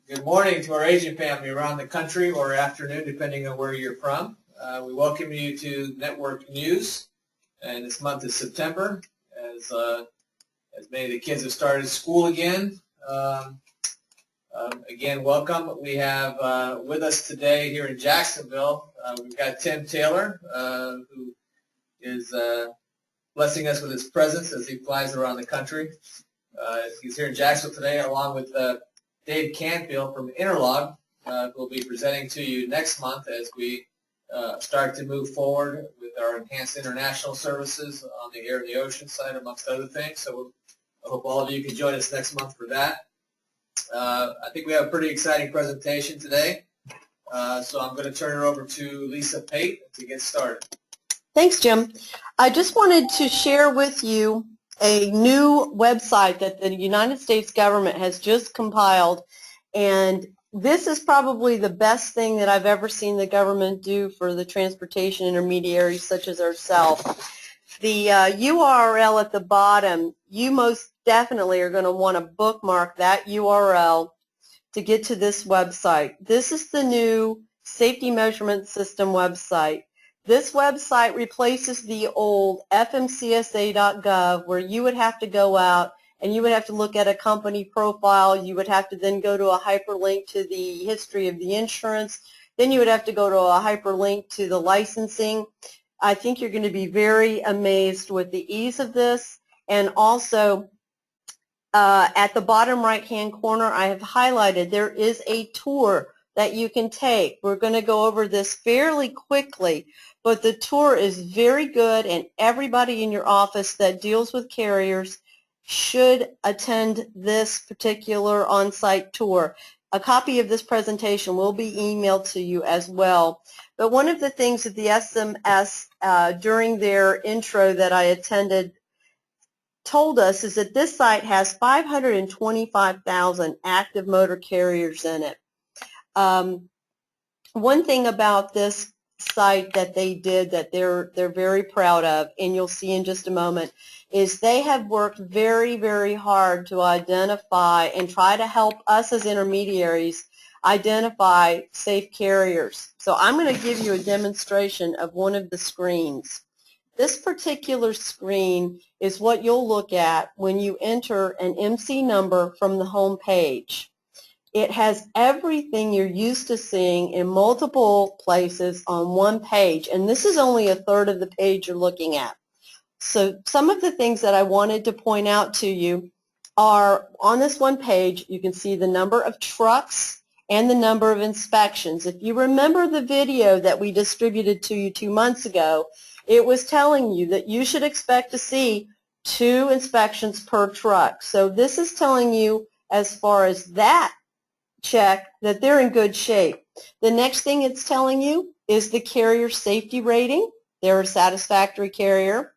Good morning to our agent family around the country, or afternoon, depending on where you're from. We welcome you to Network News, and this month is September, as many of the kids have started school again. Again, welcome. We have with us today here in Jacksonville, we've got Tim Taylor, who is blessing us with his presence as he flies around the country. He's here in Jacksonville today, along with Dave Canfield from Interlog, who will be presenting to you next month as we start to move forward with our enhanced international services on the air and the ocean side, amongst other things. So I hope all of you can join us next month for that. I think we have a pretty exciting presentation today. So I'm going to turn it over to Lisa Pate to get started. Thanks, Jim. I just wanted to share with you a new website that the United States government has just compiled, and this is probably the best thing that I've ever seen the government do for the transportation intermediaries such as ourselves. The URL at the bottom, you most definitely are going to want to bookmark that URL to get to this website. This is the new Safety Measurement System website. This website replaces the old fmcsa.gov, where you would have to go out and you would have to look at a company profile. You would have to then go to a hyperlink to the history of the insurance. Then you would have to go to a hyperlink to the licensing. I think you're going to be very amazed with the ease of this. And also, at the bottom right-hand corner, I have highlighted there is a tour that you can take. We're going to go over this fairly quickly, but the tour is very good, and everybody in your office that deals with carriers should attend this particular on-site tour. A copy of this presentation will be emailed to you as well. But one of the things that the SMS during their intro that I attended told us is that this site has 525,000 active motor carriers in it. One thing about this site that they did that they're very proud of, and you'll see in just a moment, is they have worked very, very hard to identify and try to help us as intermediaries identify safe carriers. So I'm going to give you a demonstration of one of the screens. This particular screen is what you'll look at when you enter an MC number from the home page. It has everything you're used to seeing in multiple places on one page, and this is only a third of the page you're looking at. So some of the things that I wanted to point out to you are on this one page, you can see the number of trucks and the number of inspections. If you remember the video that we distributed to you 2 months ago, it was telling you that you should expect to see 2 inspections per truck. So this is telling you, as far as that check, that they're in good shape. The next thing it's telling you is the carrier safety rating. They're a satisfactory carrier.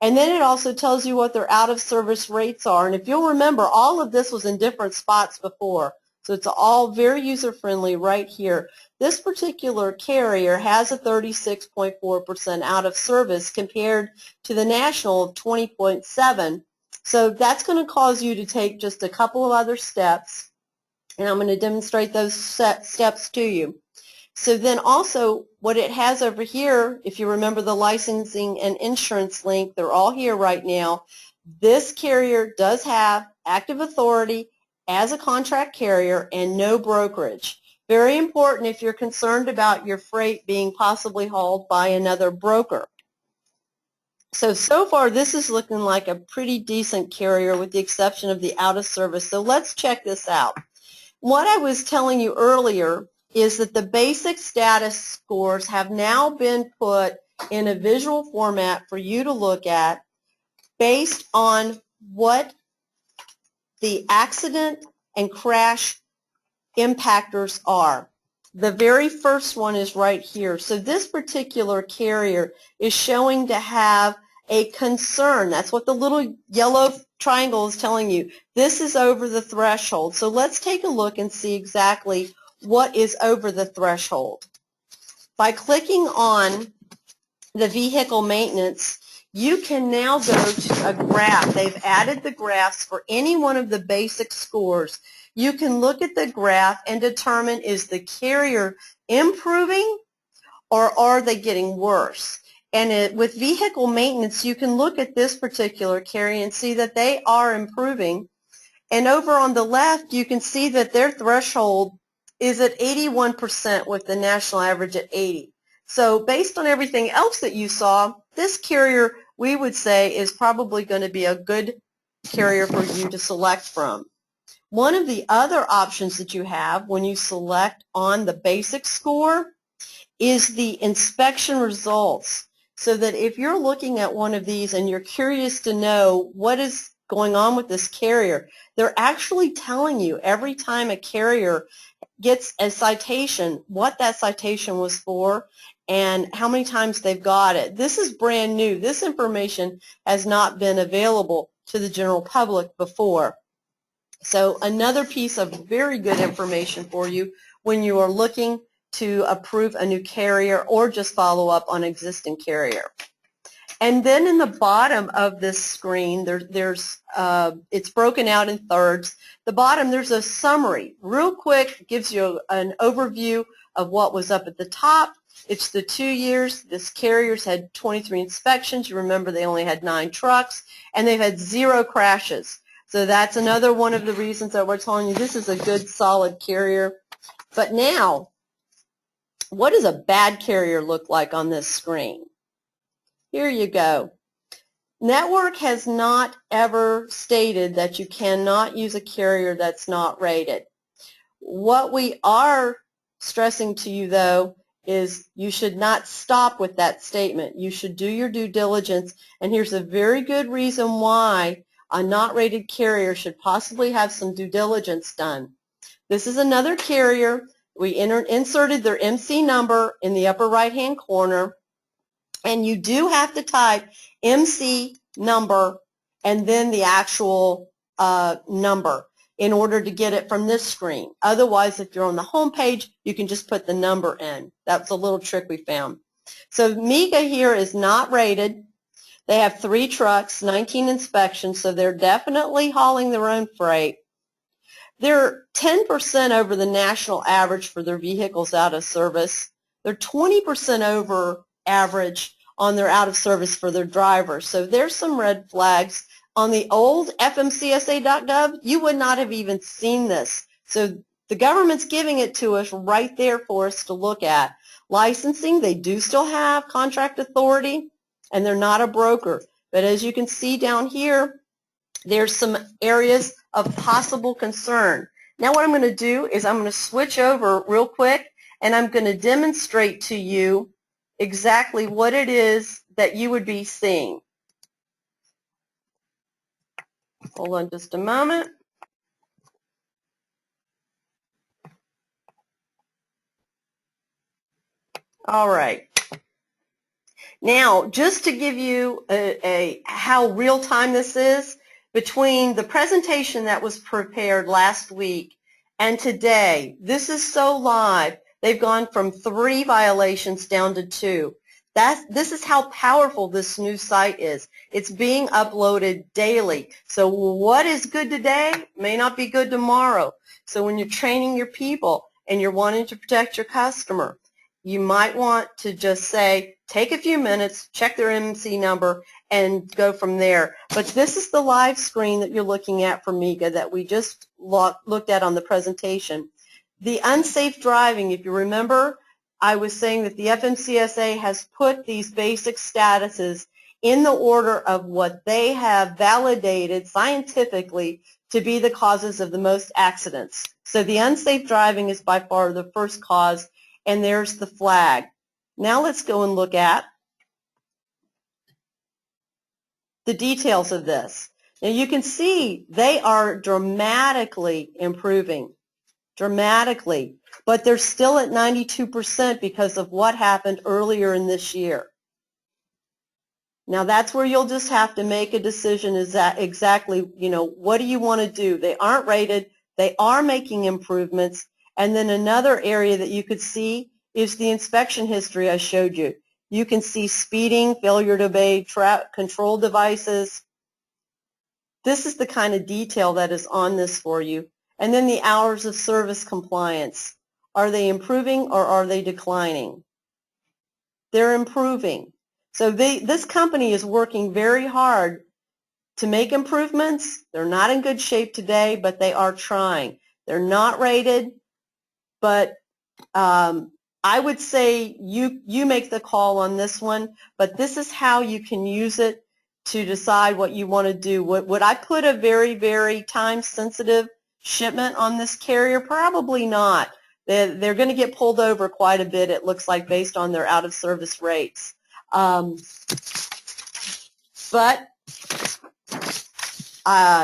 And then it also tells you what their out-of-service rates are. And if you'll remember, all of this was in different spots before. So it's all very user-friendly right here. This particular carrier has a 36.4% out of service compared to the national of 20.7%. So that's going to cause you to take just a couple of other steps, and I'm going to demonstrate those steps to you. So then also what it has over here, if you remember the licensing and insurance link, they're all here right now. This carrier does have active authority as a contract carrier and no brokerage. Very important if you're concerned about your freight being possibly hauled by another broker. So far this is looking like a pretty decent carrier with the exception of the out of service. So let's check this out. What I was telling you earlier is that the basic status scores have now been put in a visual format for you to look at based on what the accident and crash impactors are. The very first one is right here. So this particular carrier is showing to have a concern. That's what the little yellow triangle is telling you. This is over the threshold. So let's take a look and see exactly what is over the threshold. By clicking on the vehicle maintenance, you can now go to a graph. They've added the graphs for any one of the basic scores. You can look at the graph and determine, is the carrier improving or are they getting worse? And with vehicle maintenance, you can look at this particular carrier and see that they are improving. And over on the left, you can see that their threshold is at 81% with the national average at 80. So based on everything else that you saw, this carrier, we would say, is probably going to be a good carrier for you to select from. One of the other options that you have when you select on the basic score is the inspection results. So that if you're looking at one of these and you're curious to know what is going on with this carrier, they're actually telling you every time a carrier gets a citation, what that citation was for and how many times they've got it. This is brand new. This information has not been available to the general public before. So another piece of very good information for you when you are looking to approve a new carrier or just follow up on an existing carrier. And then in the bottom of this screen, it's broken out in thirds. The bottom, there's a summary. Real quick, gives you an overview of what was up at the top. It's the 2 years. This carrier's had 23 inspections. You remember they only had 9 trucks, and they've had 0 crashes. So that's another one of the reasons that we're telling you this is a good, solid carrier. But now, what does a bad carrier look like on this screen? Here you go. Network has not ever stated that you cannot use a carrier that's not rated. What we are stressing to you, though, is you should not stop with that statement. You should do your due diligence, and here's a very good reason why a not rated carrier should possibly have some due diligence done. This is another carrier. We inserted their MC number in the upper right-hand corner. And you do have to type MC number and then the actual number in order to get it from this screen. Otherwise, if you're on the home page, you can just put the number in. That's a little trick we found. So MEGA here is not rated. They have 3 trucks, 19 inspections, so they're definitely hauling their own freight. They're 10% over the national average for their vehicles out of service. They're 20% over average on their out of service for their drivers. So there's some red flags. On the old fmcsa.gov, you would not have even seen this. So the government's giving it to us right there for us to look at. Licensing, they do still have contract authority, and they're not a broker. But as you can see down here, there's some areas of possible concern. Now what I'm going to do is I'm going to switch over real quick, and I'm going to demonstrate to you exactly what it is that you would be seeing. Hold on just a moment. All right. Now, just to give you how real time this is, between the presentation that was prepared last week and today, this is so live. They've gone from 3 violations down to 2. This is how powerful this new site is. It's being uploaded daily. So what is good today may not be good tomorrow. So when you're training your people and you're wanting to protect your customer, you might want to just say, take a few minutes, check their MC number, and go from there. But this is the live screen that you're looking at for MEGA that we just looked at on the presentation. The unsafe driving, if you remember, I was saying that the FMCSA has put these basic statuses in the order of what they have validated scientifically to be the causes of the most accidents. So the unsafe driving is by far the first cause, and there's the flag. Now let's go and look at the details of this. Now you can see they are dramatically improving. Dramatically. But they're still at 92% because of what happened earlier in this year. Now that's where you'll just have to make a decision, is that exactly, what do you want to do? They aren't rated. They are making improvements. And then another area that you could see is the inspection history I showed you. You can see speeding, failure to obey control devices. This is the kind of detail that is on this for you. And then the hours of service compliance. Are they improving or are they declining? They're improving. So this company is working very hard to make improvements. They're not in good shape today, but they are trying. They're not rated, but I would say you make the call on this one, but this is how you can use it to decide what you want to do. Would I put a very, very time-sensitive shipment on this carrier? Probably not. They're going to get pulled over quite a bit, it looks like, based on their out-of-service rates. But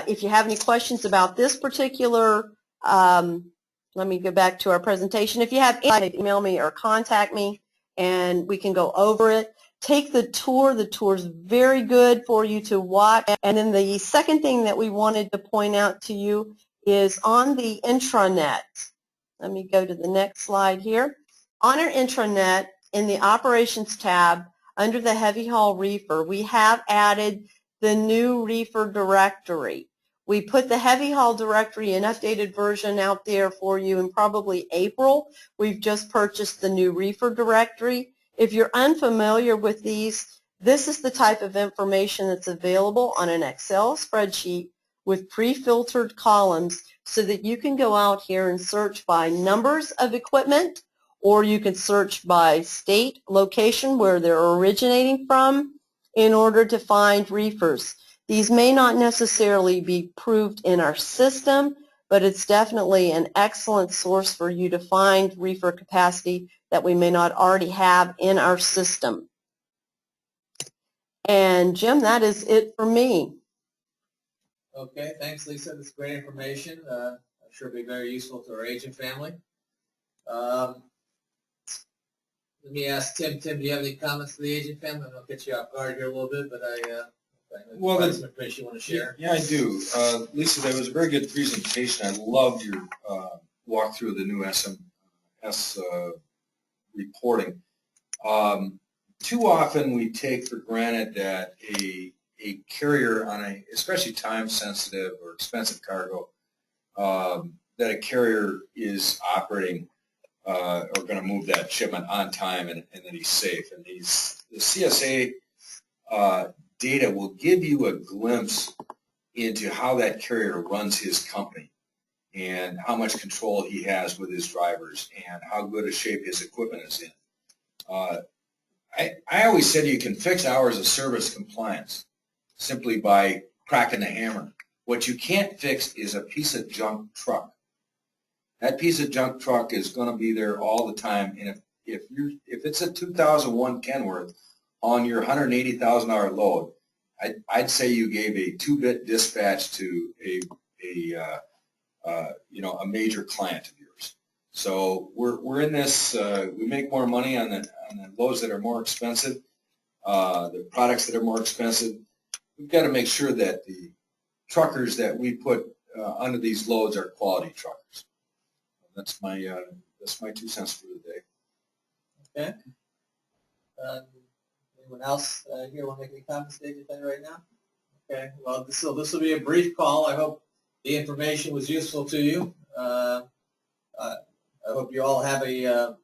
if you have any questions about this particular, let me go back to our presentation. If you have any, email me or contact me, and we can go over it. Take the tour. The tour is very good for you to watch. And then the second thing that we wanted to point out to you is on the intranet. Let me go to the next slide here. On our intranet, in the Operations tab, under the Heavy Haul Reefer, we have added the new reefer directory. We put the Heavy Haul directory, an updated version, out there for you in probably April. We've just purchased the new reefer directory. If you're unfamiliar with these, this is the type of information that's available on an Excel spreadsheet with pre-filtered columns so that you can go out here and search by numbers of equipment, or you can search by state, location, where they're originating from, in order to find reefers. These may not necessarily be proved in our system, but it's definitely an excellent source for you to find reefer capacity that we may not already have in our system. And Jim, that is it for me. Okay, thanks, Lisa. That's great information. I'm sure it'll be very useful to our agent family. Let me ask Tim. Tim, do you have any comments to the agent family? I'm going to get you off guard here a little bit, but Well, some information you want to share. Yeah, I do. Lisa, that was a very good presentation. I loved your walkthrough of the new SMS reporting. Too often we take for granted that a carrier on a, especially time-sensitive or expensive cargo, that a carrier is operating or going to move that shipment on time and that he's safe. And the CSA data will give you a glimpse into how that carrier runs his company and how much control he has with his drivers and how good a shape his equipment is in. I always said you can fix hours of service compliance simply by cracking the hammer. What you can't fix is a piece of junk truck. That piece of junk truck is going to be there all the time, and if it's a 2001 Kenworth on your $180,000 load, I'd say you gave a 2-bit dispatch to a major client of yours. So we're in this. We make more money on the loads that are more expensive, the products that are more expensive. We've got to make sure that the truckers that we put under these loads are quality truckers. That's my 2 cents for the day. Okay. Anyone else here want to make any comments to anything right now? Okay. Well, this will be a brief call. I hope the information was useful to you. I hope you all have a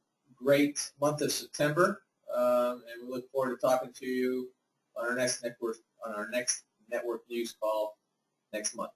great month of September, and we look forward to talking to you on our next network news call next month.